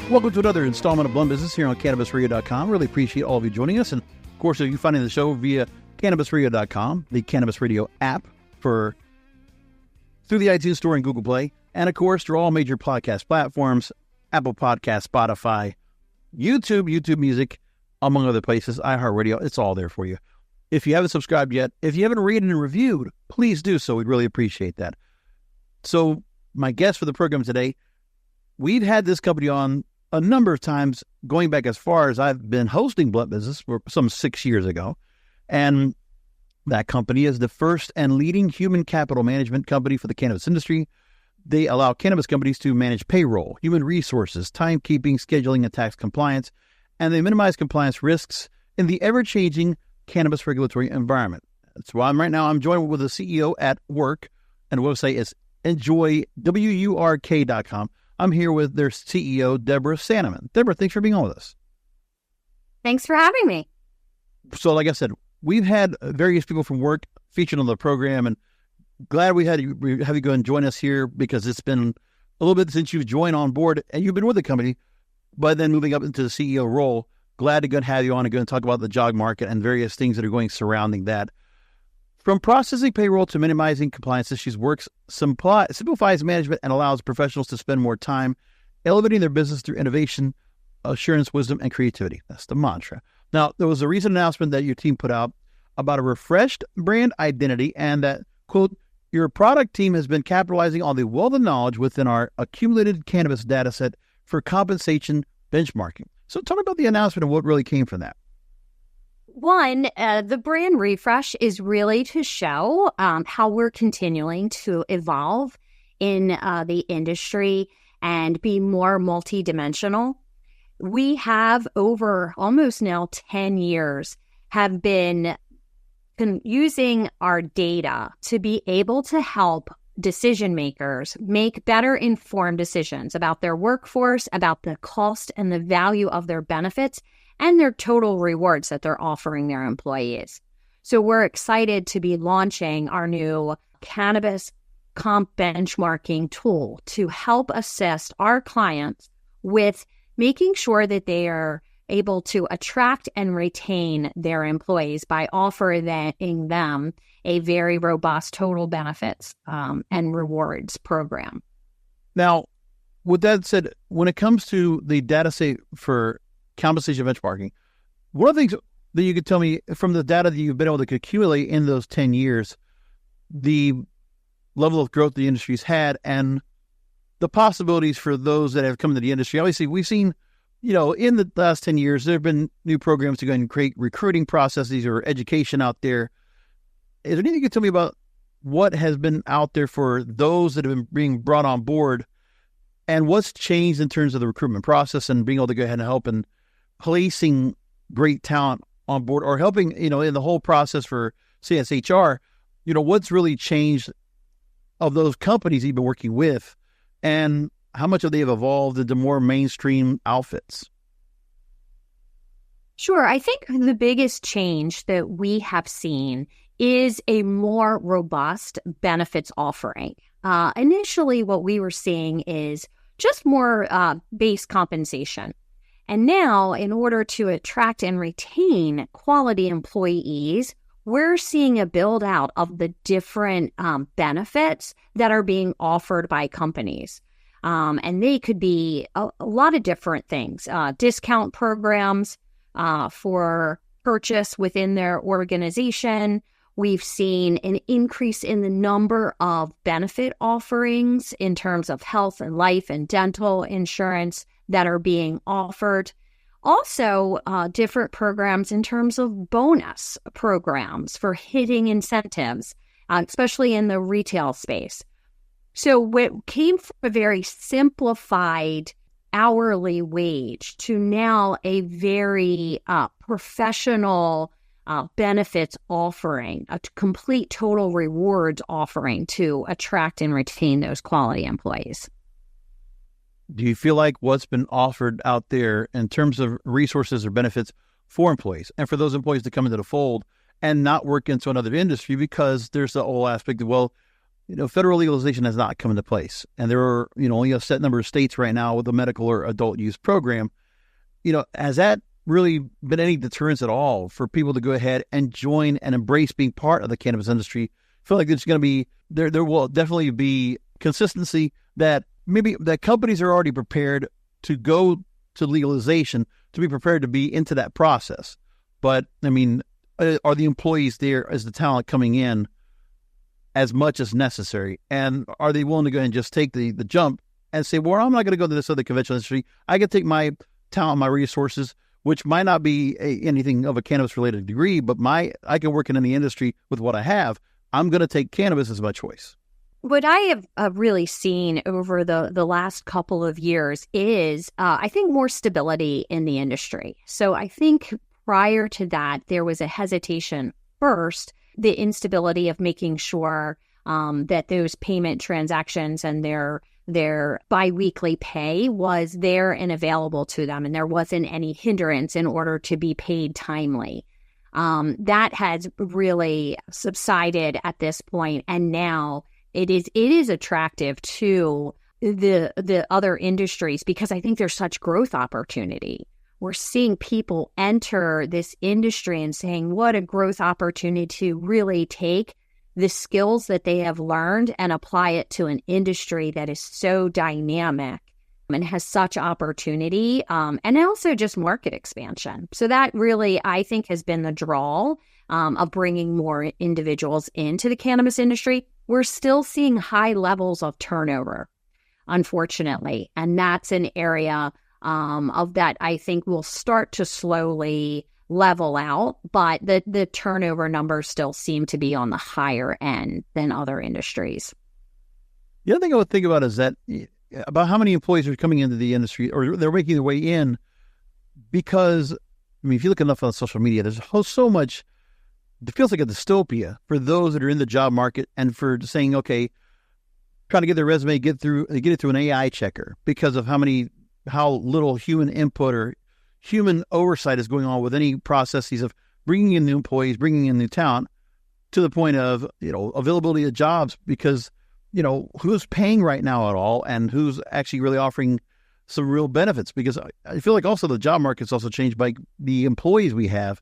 Welcome to another installment of Blunt Business here on CannabisRadio.com. Really appreciate all of you joining us. And, of course, you finding the show via CannabisRadio.com, the Cannabis Radio app through the iTunes Store and Google Play. And, of course, through all major podcast platforms, Apple Podcasts, Spotify, YouTube Music, among other places, iHeartRadio. It's all there for you. If you haven't subscribed yet, if you haven't rated and reviewed, please do so. We'd really appreciate that. So my guest for the program today, we've had this company on a number of times, going back as far as I've been hosting Blunt Business for some 6 years ago. And that company is the first and leading human capital management company for the cannabis industry. They allow cannabis companies to manage payroll, human resources, timekeeping, scheduling, and tax compliance, and they minimize compliance risks in the ever-changing cannabis regulatory environment. That's why I'm joined with the CEO at Wurk, and the website is enjoywurk.com. I'm here with their CEO, Deborah Saneman. Deborah, thanks for being on with us. Thanks for having me. So like I said, we've had various people from Wurk featured on the program, and glad we have you go and join us here because it's been a little bit since you've joined on board and you've been with the company, but then moving up into the CEO role. Glad to go and have you on and go and talk about the job market and various things that are going surrounding that. From processing payroll to minimizing compliance issues, Wurk simplifies management and allows professionals to spend more time elevating their business through innovation, assurance, wisdom, and creativity. That's the mantra. Now, there was a recent announcement that your team put out about a refreshed brand identity and that, quote, your product team has been capitalizing on the wealth of knowledge within our accumulated cannabis data set for compensation benchmarking. So tell me about the announcement and what really came from that. One, the brand refresh is really to show how we're continuing to evolve in the industry and be more multidimensional. We have over almost now 10 years have been using our data to be able to help decision makers make better informed decisions about their workforce, about the cost and the value of their benefits, and their total rewards that they're offering their employees. So we're excited to be launching our new cannabis comp benchmarking tool to help assist our clients with making sure that they are able to attract and retain their employees by offering them a very robust total benefits and rewards program. Now, with that said, when it comes to the data set for compensation benchmarking, one of the things that you could tell me from the data that you've been able to accumulate in those 10 years, the level of growth the industry's had and the possibilities for those that have come into the industry. Obviously, we've seen, in the last 10 years, there have been new programs to go and create recruiting processes or education out there. Is there anything you can tell me about what has been out there for those that have been being brought on board and what's changed in terms of the recruitment process and being able to go ahead and help in placing great talent on board or helping, in the whole process for CSHR, what's really changed of those companies you've been working with and how much have they evolved into more mainstream outfits? Sure. I think the biggest change that we have seen is a more robust benefits offering. Initially, what we were seeing is just more base compensation. And now, in order to attract and retain quality employees, we're seeing a build out of the different benefits that are being offered by companies. And they could be a lot of different things, discount programs for purchase within their organization. We've seen an increase in the number of benefit offerings in terms of health and life and dental insurance that are being offered. Also, different programs in terms of bonus programs for hitting incentives, especially in the retail space. So what came from a very simplified hourly wage to now a very professional benefits offering, a complete total rewards offering to attract and retain those quality employees. Do you feel like what's been offered out there in terms of resources or benefits for employees and for those employees to come into the fold and not work into another industry, because there's the whole aspect of, well, federal legalization has not come into place, and there are, only a set number of states right now with a medical or adult use program. Has that really been any deterrence at all for people to go ahead and join and embrace being part of the cannabis industry? I feel like there's going to be, there will definitely be consistency that maybe that companies are already prepared to go to legalization, to be prepared to be into that process. But I mean, are the employees there as the talent coming in as much as necessary? And are they willing to go and just take the jump and say, well, I'm not going to go to this other conventional industry. I can take my talent, my resources, which might not be anything of a cannabis-related degree, but I can work in any industry with what I have. I'm going to take cannabis as my choice. What I have really seen over the last couple of years is, I think, more stability in the industry. So I think prior to that, there was a hesitation first, the instability of making sure that those payment transactions and their biweekly pay was there and available to them, and there wasn't any hindrance in order to be paid timely. That has really subsided at this point, and now it is attractive to the other industries because I think there's such growth opportunity. We're seeing people enter this industry and saying, what a growth opportunity to really take the skills that they have learned and apply it to an industry that is so dynamic and has such opportunity, and also just market expansion. So that really, I think, has been the draw of bringing more individuals into the cannabis industry. We're still seeing high levels of turnover, unfortunately, and that's an area of that I think will start to slowly level out, but the turnover numbers still seem to be on the higher end than other industries. The other thing I would think about is that about how many employees are coming into the industry or they're making their way in, because, I mean, if you look enough on social media, there's so much, it feels like a dystopia for those that are in the job market and for saying, okay, trying to get their resume, get it through an AI checker because of how little human input or human oversight is going on with any processes of bringing in new employees, bringing in new talent, to the point of, availability of jobs, because, who's paying right now at all and who's actually really offering some real benefits. Because I feel like also the job market's also changed by the employees we have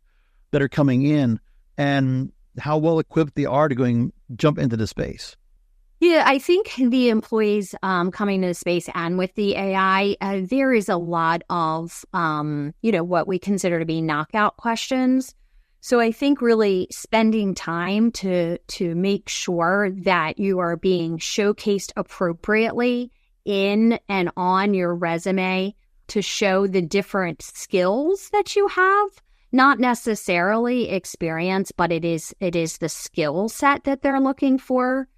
that are coming in and how well equipped they are to jump into the space. Yeah, I think the employees coming to the space and with the AI, there is a lot of, what we consider to be knockout questions. So I think really spending time to make sure that you are being showcased appropriately in and on your resume to show the different skills that you have, not necessarily experience, but it is the skill set that they're looking for.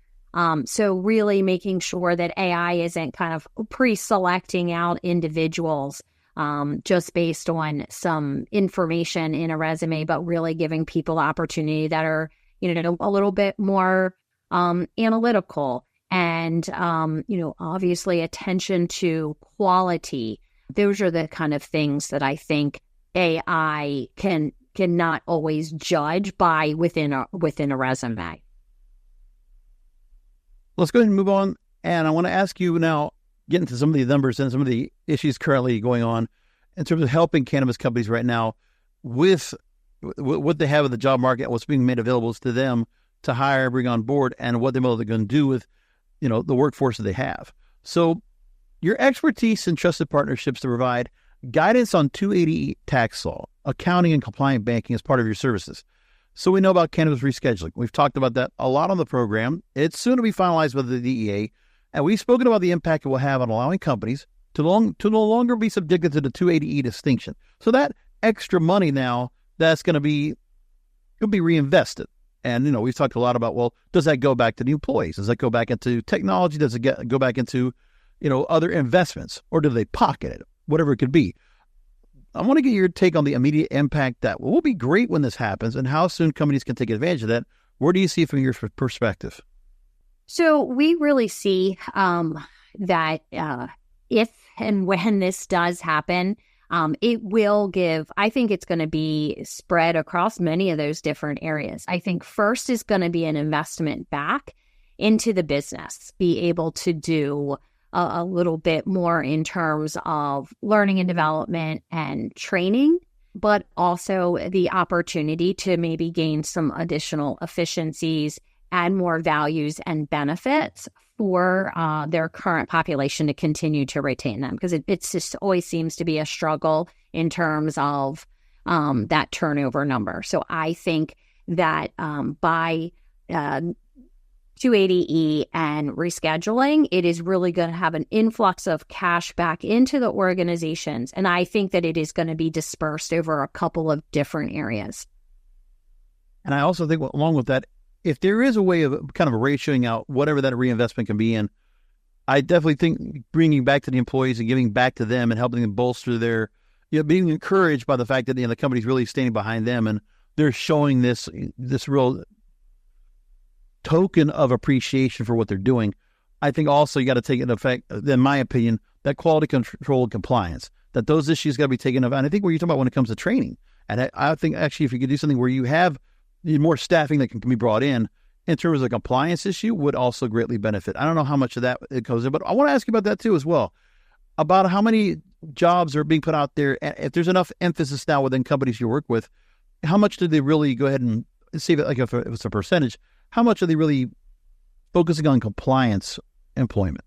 So really making sure that AI isn't kind of pre-selecting out individuals just based on some information in a resume, but really giving people opportunity that are, a little bit more analytical and, obviously attention to quality. Those are the kind of things that I think AI cannot always judge by within a resume. Let's go ahead and move on. And I want to ask you now, get into some of the numbers and some of the issues currently going on in terms of helping cannabis companies right now with what they have in the job market, what's being made available to them to hire, bring on board, and what they're going to do with, the workforce that they have. So your expertise and trusted partnerships to provide guidance on 280E tax law, accounting, and compliant banking as part of your services. So we know about cannabis rescheduling. We've talked about that a lot on the program. It's soon to be finalized with the DEA. And we've spoken about the impact it will have on allowing companies to no longer be subjected to the 280E distinction. So that extra money now, that's going to be reinvested. And, we've talked a lot about, well, does that go back to the employees? Does that go back into technology? Does it go back into, other investments? Or do they pocket it? Whatever it could be. I want to get your take on the immediate impact that will be great when this happens and how soon companies can take advantage of that. Where do you see it from your perspective? So we really see that if and when this does happen, it will I think it's going to be spread across many of those different areas. I think first is going to be an investment back into the business, be able to do a little bit more in terms of learning and development and training, but also the opportunity to maybe gain some additional efficiencies, add more values and benefits for their current population to continue to retain them. Because it's just always seems to be a struggle in terms of that turnover number. So I think that by 280E and rescheduling, it is really going to have an influx of cash back into the organizations. And I think that it is going to be dispersed over a couple of different areas. And I also think along with that, if there is a way of kind of ratioing out whatever that reinvestment can be in, I definitely think bringing back to the employees and giving back to them and helping them bolster their, being encouraged by the fact that the company's really standing behind them and they're showing this real token of appreciation for what they're doing. I think also you got to take into effect, in my opinion, that quality control and compliance, that those issues got to be taken up. And I think what you're talking about when it comes to training, and I think actually if you could do something where you have more staffing that can be brought in terms of the compliance issue would also greatly benefit. I don't know how much of that it goes in, but I want to ask you about that too as well, about how many jobs are being put out there. If there's enough emphasis now within companies you work with, how much do they really go ahead and see that, like if it's a percentage, how much are they really focusing on compliance employment?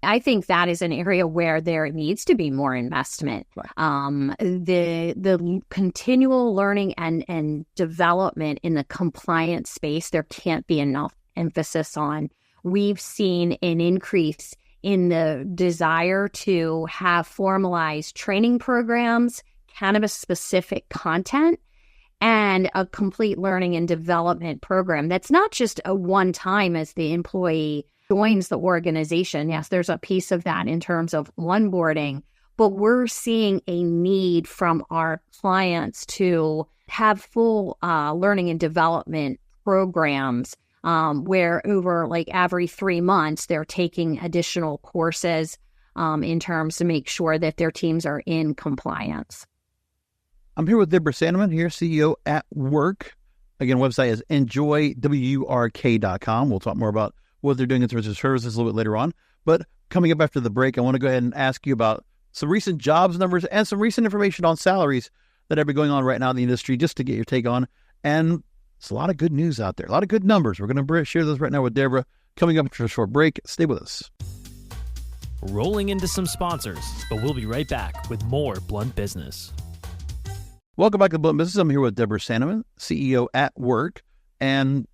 I think that is an area where there needs to be more investment. Right. The continual learning and development in the compliance space, there can't be enough emphasis on. We've seen an increase in the desire to have formalized training programs, cannabis-specific content, and a complete learning and development program that's not just a one-time as the employee joins the organization. Yes, there's a piece of that in terms of onboarding, but we're seeing a need from our clients to have full learning and development programs where over like every 3 months, they're taking additional courses in terms to make sure that their teams are in compliance. I'm here with Deborah Saneman, here, CEO at Wurk. Again, website is enjoywurk.com. We'll talk more about what they're doing in terms of services a little bit later on. But coming up after the break, I want to go ahead and ask you about some recent jobs numbers and some recent information on salaries that have been going on right now in the industry, just to get your take on. And it's a lot of good news out there, a lot of good numbers. We're going to share those right now with Deborah. Coming up after a short break, stay with us. Rolling into some sponsors, but we'll be right back with more Blunt Business. Welcome back to Blunt Business. I'm here with Deborah Saneman, CEO at Wurk. And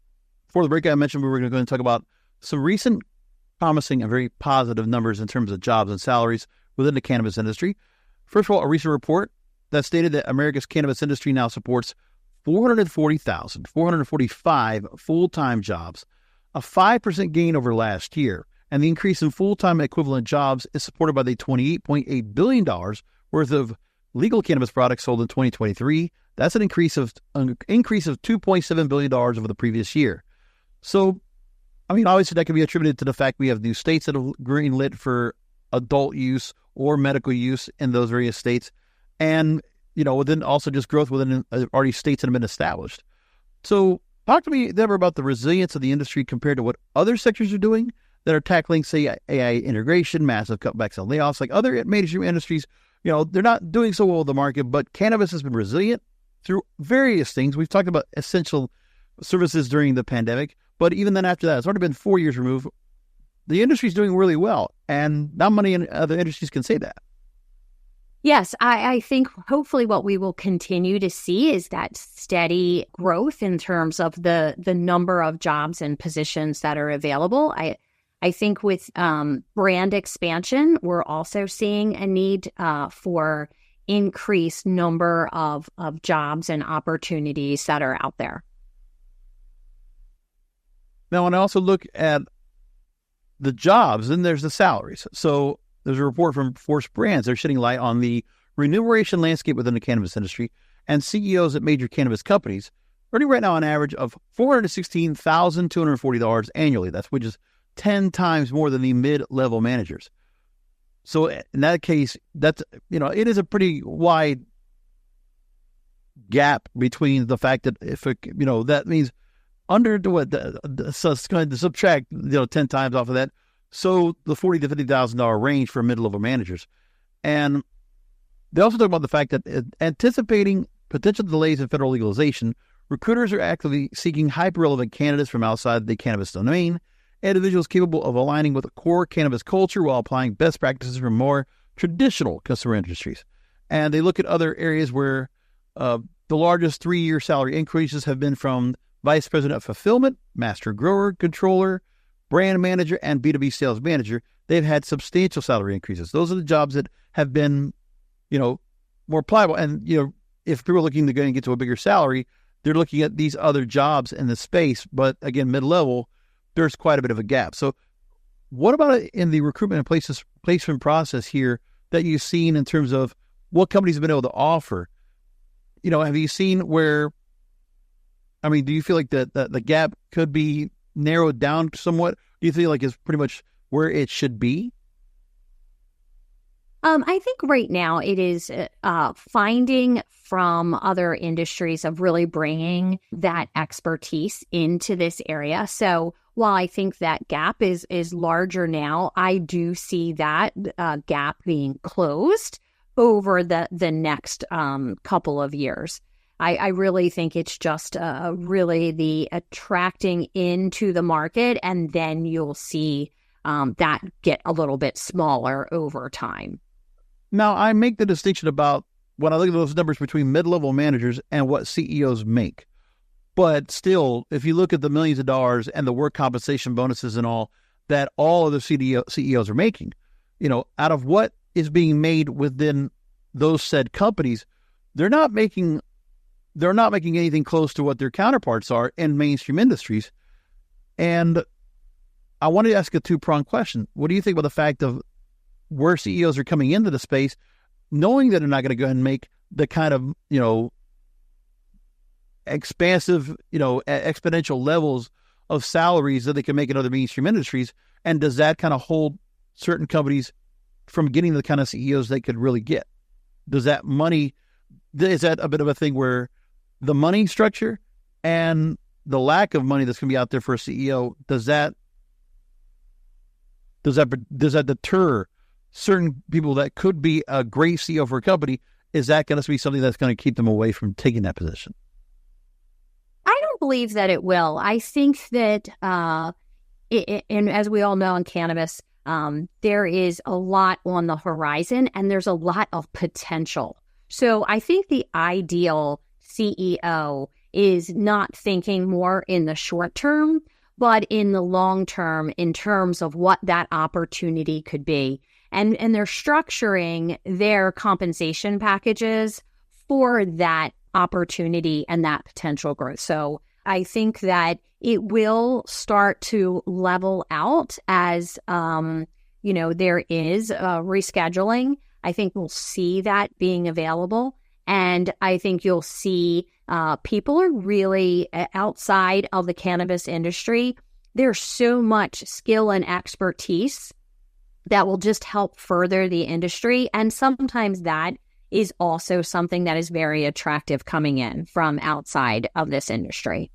before the break, I mentioned we were going to go and talk about some recent promising and very positive numbers in terms of jobs and salaries within the cannabis industry. First of all, a recent report that stated that America's cannabis industry now supports 445 full-time jobs, a 5% gain over last year. And the increase in full-time equivalent jobs is supported by the $28.8 billion worth of legal cannabis products sold in 2023. That's an increase of $2.7 billion over the previous year. So, I mean, obviously that can be attributed to the fact we have new states that have greenlit for adult use or medical use in those various states. And, within also just growth within already states that have been established. So talk to me, Deborah, about the resilience of the industry compared to what other sectors are doing that are tackling, say, AI integration, massive cutbacks on layoffs, like other major industries. They're not doing so well with the market, but cannabis has been resilient through various things. We've talked about essential services during the pandemic, but even then after that, it's already been 4 years removed. The industry's doing really well, and not many other industries can say that. Yes, I think hopefully what we will continue to see is that steady growth in terms of the number of jobs and positions that are available. I think with brand expansion, we're also seeing a need for increased number of jobs and opportunities that are out there. Now, when I also look at the jobs, then there's the salaries. So there's a report from Force Brands. They're shedding light on the remuneration landscape within the cannabis industry, and CEOs at major cannabis companies earning right now an average of $416,240 annually. Which is 10 times more than the mid-level managers. So in that case, it is a pretty wide gap between the fact that that means under to what? So it's going to subtract 10 times off of that. So the $40,000 to $50,000 range for mid-level managers. And they also talk about the fact that anticipating potential delays in federal legalization, recruiters are actively seeking hyper-relevant candidates from outside the cannabis domain, individuals capable of aligning with a core cannabis culture while applying best practices from more traditional customer industries. And they look at other areas where the largest 3-year salary increases have been from vice president of fulfillment, master grower, controller, brand manager, and B2B sales manager. They've had substantial salary increases. Those are the jobs that have been, more pliable. And, if people are looking to go and get to a bigger salary, they're looking at these other jobs in the space. But again, mid-level, there's quite a bit of a gap. So what about in the recruitment and placement process here that you've seen in terms of what companies have been able to offer? Have you seen where, do you feel like the gap could be narrowed down somewhat? Do you feel like it's pretty much where it should be? I think right now it is finding from other industries of really bringing that expertise into this area. So while I think that gap is larger now, I do see that gap being closed over the next couple of years. I really think it's just really the attracting into the market, and then you'll see that get a little bit smaller over time. Now, I make the distinction about when I look at those numbers between mid-level managers and what CEOs make. But still, if you look at the millions of dollars and the work compensation bonuses and all that all of the CEOs are making, out of what is being made within those said companies, they're not making anything close to what their counterparts are in mainstream industries. And I wanted to ask a two-pronged question. What do you think about the fact of where CEOs are coming into the space, knowing that they're not going to go ahead and make the kind of, expansive, exponential levels of salaries that they can make in other mainstream industries? And does that kind of hold certain companies from getting the kind of CEOs they could really get? Is that a bit of a thing where the money structure and the lack of money that's going to be out there for a CEO, does that deter certain people that could be a great CEO for a company? Is that going to be something that's going to keep them away from taking that position? I don't believe that it will. I think that, and as we all know in cannabis, there is a lot on the horizon and there's a lot of potential. So I think the ideal CEO is not thinking more in the short term, but in the long term in terms of what that opportunity could be. And they're structuring their compensation packages for that opportunity and that potential growth. So I think that it will start to level out as, there is rescheduling. I think we'll see that being available. And I think you'll see people are really outside of the cannabis industry. There's so much skill and expertise that will just help further the industry. And sometimes that is also something that is very attractive coming in from outside of this industry.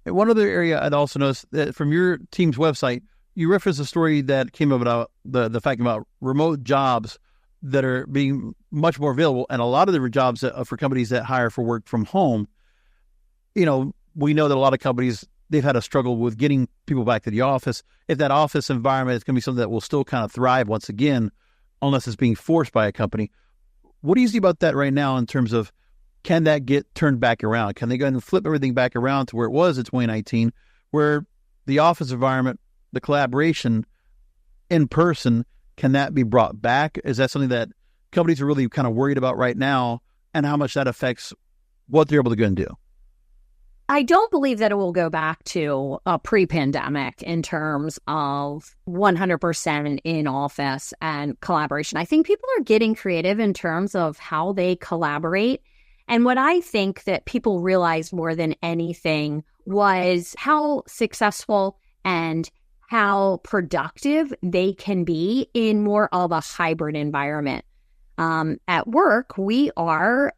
And one other area I'd also noticed that from your team's website, you referenced a story that came about the fact about remote jobs that are being much more available, and a lot of the jobs for companies that hire for work from home. We know that a lot of companies, they've had a struggle with getting people back to the office. If that office environment is going to be something that will still kind of thrive once again, unless it's being forced by a company. What do you see about that right now in terms of, can that get turned back around? Can they go ahead and flip everything back around to where it was in 2019, where the office environment, the collaboration in person, can that be brought back? Is that something that companies are really kind of worried about right now, and how much that affects what they're able to go and do? I don't believe that it will go back to a pre-pandemic in terms of 100% in office and collaboration. I think people are getting creative in terms of how they collaborate. And what I think that people realized more than anything was how successful and how productive they can be in more of a hybrid environment. At Wurk, we are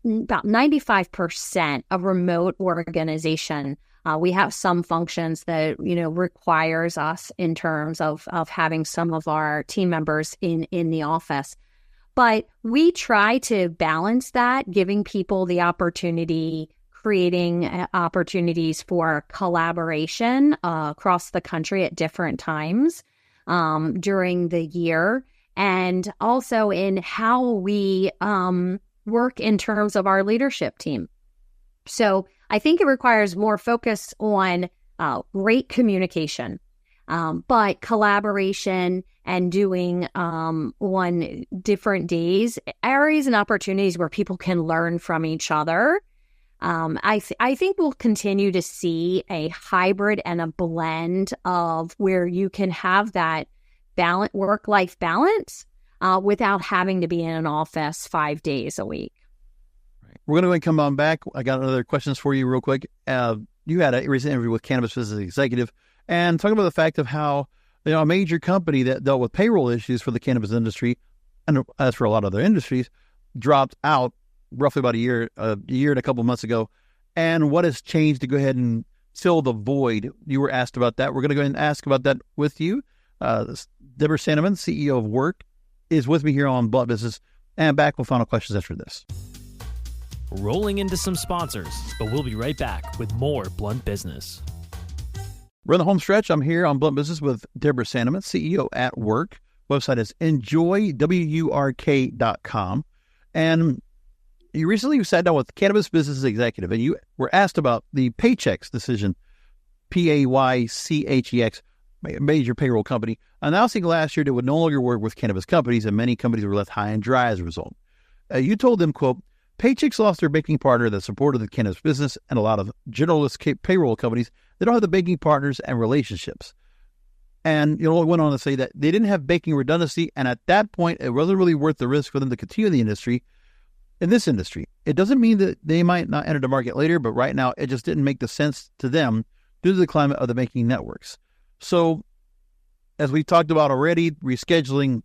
about 95% a remote organization. We have some functions that, requires us in terms of having some of our team members in the office. But we try to balance that, giving people the opportunity, creating opportunities for collaboration across the country at different times during the year, and also in how we work in terms of our leadership team. So I think it requires more focus on great communication, but collaboration and doing on different days, areas and opportunities where people can learn from each other. I think we'll continue to see a hybrid and a blend of where you can have that work-life balance without having to be in an office 5 days a week. We're going to go and come on back. I got other questions for you real quick. You had a recent interview with Cannabis Business Executive and talking about the fact of how a major company that dealt with payroll issues for the cannabis industry, and as for a lot of other industries, dropped out roughly about a year and a couple of months ago. And what has changed to go ahead and fill the void? You were asked about that. We're going to go ahead and ask about that with you. Deborah Saneman, CEO of Wurk, is with me here on Blunt Business, and back with final questions after this. Rolling into some sponsors, but we'll be right back with more Blunt Business. We're in the home stretch. I'm here on Blunt Business with Deborah Saneman, CEO at Wurk. Website is enjoywurk.com. And you recently sat down with Cannabis Business Executive, and you were asked about the Paychex decision, Paychex, major payroll company, announcing last year they would no longer work with cannabis companies, and many companies were left high and dry as a result. You told them, quote, Paychex lost their banking partner that supported the cannabis business, and a lot of generalist payroll companies that don't have the banking partners and relationships. And went on to say that they didn't have banking redundancy, and at that point, it wasn't really worth the risk for them to continue the industry. In this industry, it doesn't mean that they might not enter the market later, but right now, it just didn't make the sense to them due to the climate of the banking networks. So, as we talked about already, rescheduling,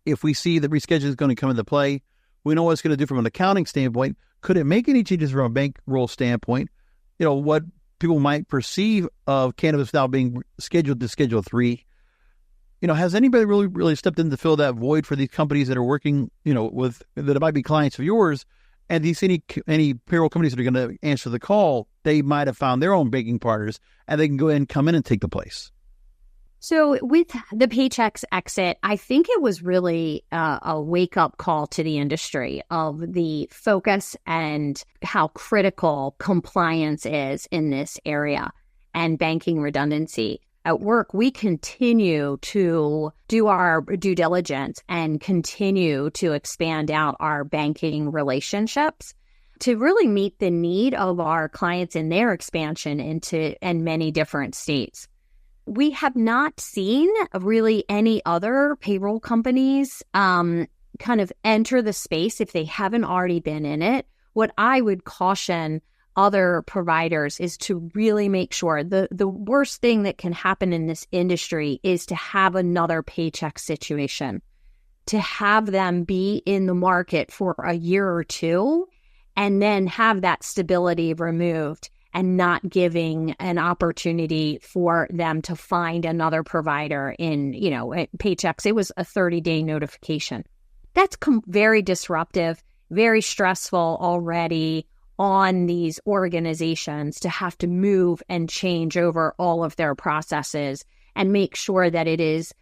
if we see that rescheduling is going to come into play, we know what it's going to do from an accounting standpoint. Could it make any changes from a bankroll standpoint? What people might perceive of cannabis now being scheduled to Schedule 3. Has anybody really stepped in to fill that void for these companies that are working, with that might be clients of yours? And do you see any payroll companies that are going to answer the call? They might have found their own banking partners, and they can go ahead and come in and take the place. So with the Paychex exit, I think it was really a wake-up call to the industry of the focus and how critical compliance is in this area and banking redundancy. At Wurk, we continue to do our due diligence and continue to expand out our banking relationships to really meet the need of our clients in their expansion into many different states. We have not seen really any other payroll companies kind of enter the space if they haven't already been in it. What I would caution other providers is to really make sure the worst thing that can happen in this industry is to have another Paychex situation, to have them be in the market for a year or two and then have that stability removed and not giving an opportunity for them to find another provider in, Paychex. It was a 30-day notification. That's very disruptive, very stressful already on these organizations to have to move and change over all of their processes and make sure that it is,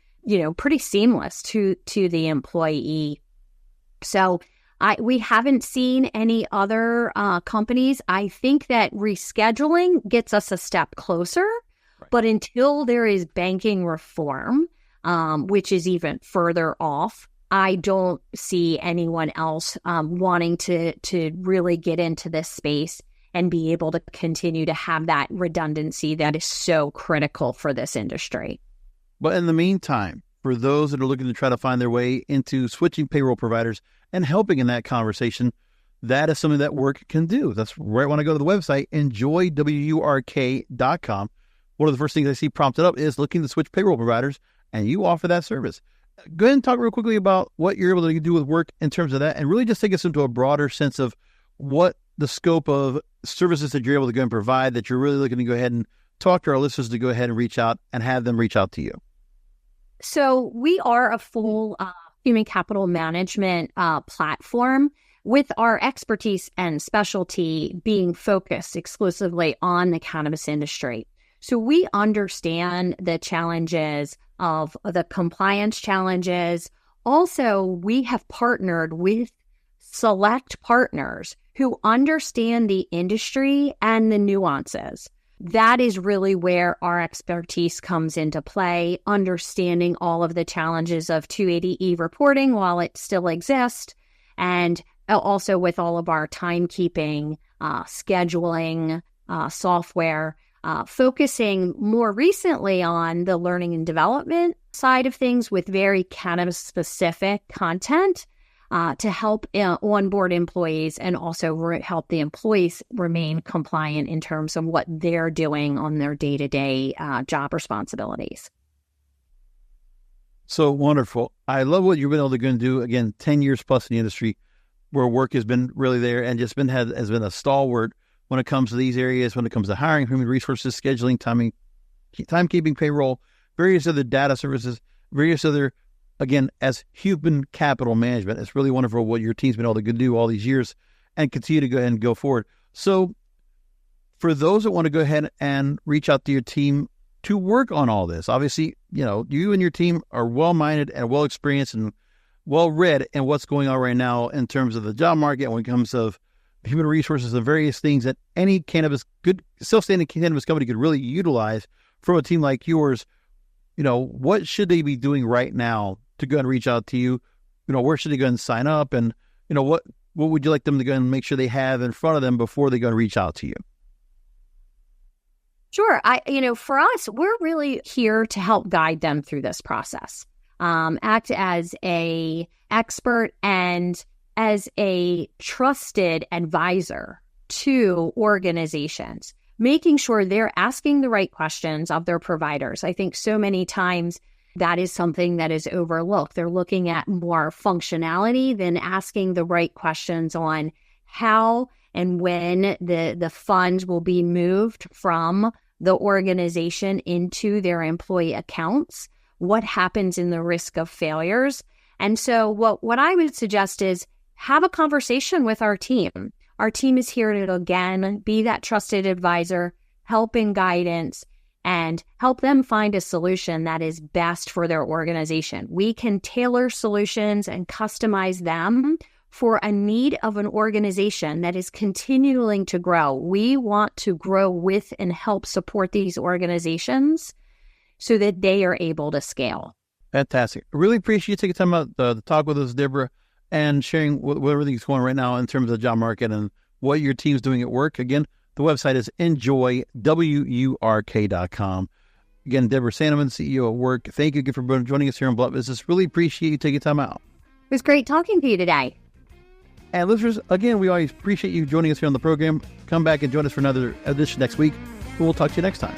pretty seamless to the employee. So we haven't seen any other companies. I think that rescheduling gets us a step closer, right. But until there is banking reform, which is even further off, I don't see anyone else wanting to really get into this space and be able to continue to have that redundancy that is so critical for this industry. But in the meantime, for those that are looking to try to find their way into switching payroll providers and helping in that conversation, that is something that Wurk can do. That's where I want to go to the website, enjoywurk.com. One of the first things I see prompted up is looking to switch payroll providers, and you offer that service. Go ahead and talk real quickly about what you're able to do with Wurk in terms of that, and really just take us into a broader sense of what the scope of services that you're able to go and provide that you're really looking to go ahead and talk to our listeners to go ahead and reach out and have them reach out to you. So we are a full human capital management platform with our expertise and specialty being focused exclusively on the cannabis industry. So we understand the challenges of the compliance challenges. Also, we have partnered with select partners who understand the industry and the nuances. That is really where our expertise comes into play, understanding all of the challenges of 280E reporting while it still exists, and also with all of our timekeeping, scheduling, software, focusing more recently on the learning and development side of things with very cannabis-specific content to help onboard employees and also help the employees remain compliant in terms of what they're doing on their day-to-day job responsibilities. So wonderful. I love what you've been able to go and do. Again, 10 years plus in the industry where Wurk has been really there and just has been a stalwart when it comes to these areas, when it comes to hiring, human resources, scheduling, timekeeping, payroll, various other data services, various other, again, as human capital management. It's really wonderful what your team's been able to do all these years and continue to go ahead and go forward. So for those that want to go ahead and reach out to your team to work on all this, obviously, you and your team are well-minded and well-experienced and well-read in what's going on right now in terms of the job market when it comes to human resources and various things that any good self-standing cannabis company could really utilize from a team like yours. What should they be doing right now to go and reach out to you? Where should they go and sign up? And, what would you like them to go and make sure they have in front of them before they go and reach out to you? Sure. For us, we're really here to help guide them through this process, act as a expert and as a trusted advisor to organizations, making sure they're asking the right questions of their providers. I think so many times that is something that is overlooked. They're looking at more functionality than asking the right questions on how and when the funds will be moved from the organization into their employee accounts, what happens in the risk of failures. And so what I would suggest is have a conversation with our team. Our team is here to, again, be that trusted advisor, help in guidance, and help them find a solution that is best for their organization. We can tailor solutions and customize them for a need of an organization that is continuing to grow. We want to grow with and help support these organizations so that they are able to scale. Fantastic. I really appreciate you taking time out to talk with us, Deborah, and sharing what everything's going on right now in terms of the job market and what your team's doing at Wurk. Again, the website is enjoywurk.com. Again, Deborah Saneman, CEO of Wurk. Thank you again for joining us here on Blunt Business. Really appreciate you taking time out. It was great talking to you today. And listeners, again, we always appreciate you joining us here on the program. Come back and join us for another edition next week. We'll talk to you next time.